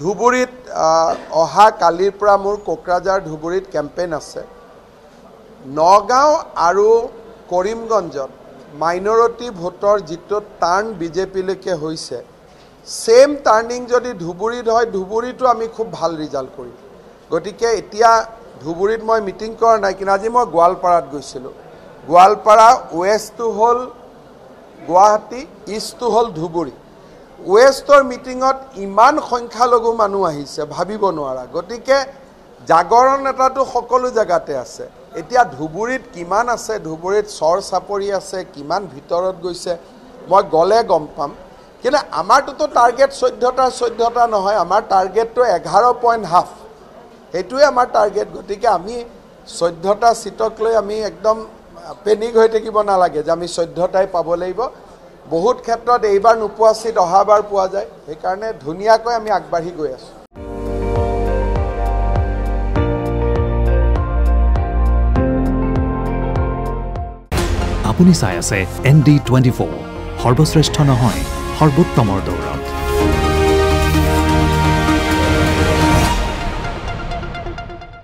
ধুবুৰীত অহা কালিৰ পৰা মোৰ কোকৰাঝাৰ ধুবুৰীত কেম্পেইন আছে। নগাঁও আৰু কৰিমগঞ্জত মাইনৰিটি ভোটৰ যিটো টাৰ্ণ বিজেপিলৈকে হৈছে, সেম টাৰ্নিং যদি ধুবুৰীত হয়, ধুবুৰীতো আমি খুব ভাল ৰিজাল্ট কৰিম। গতিকে এতিয়া ধুবুৰীত মই মিটিং কৰা নাই, কিন্তু আজি মই গোৱালপাৰাত গৈছিলোঁ। গোৱালপাৰা ৱেষ্টটো হ'ল গুৱাহাটী, ইষ্টটো হ'ল ধুবুৰী। ৱেষ্টৰ মিটিঙত ইমান সংখ্যালঘু মানুহ আহিছে, ভাবিব নোৱাৰা। গতিকে জাগৰণ এটাটো সকলো জেগাতে আছে। এতিয়া ধুবুৰীত কিমান আছে, ধুবুৰীত চৰ চাপৰি আছে, কিমান ভিতৰত গৈছে, মই গ'লে গম পাম। কিন্তু আমাৰটোতো টাৰ্গেট 14টা নহয়, আমাৰ টাৰ্গেটটো 11.5। সেইটোৱে আমাৰ টাৰ্গেট। গতিকে আমি 14টা চিটক লৈ আমি একদম পেনিক হৈ থাকিব নালাগে যে আমি 14টাই পাব লাগিব। বহুত ক্ষেত্ৰত এইবাৰ নোপোৱা চিট অহাবাৰ পোৱা যায়। সেইকাৰণে ধুনীয়াকৈ আমি আগবাঢ়ি গৈ আছোঁ। আপুনি চাই আছে ND24, সৰ্বশ্ৰেষ্ঠ নহয়, সৰ্বোত্তমৰ দৌৰত।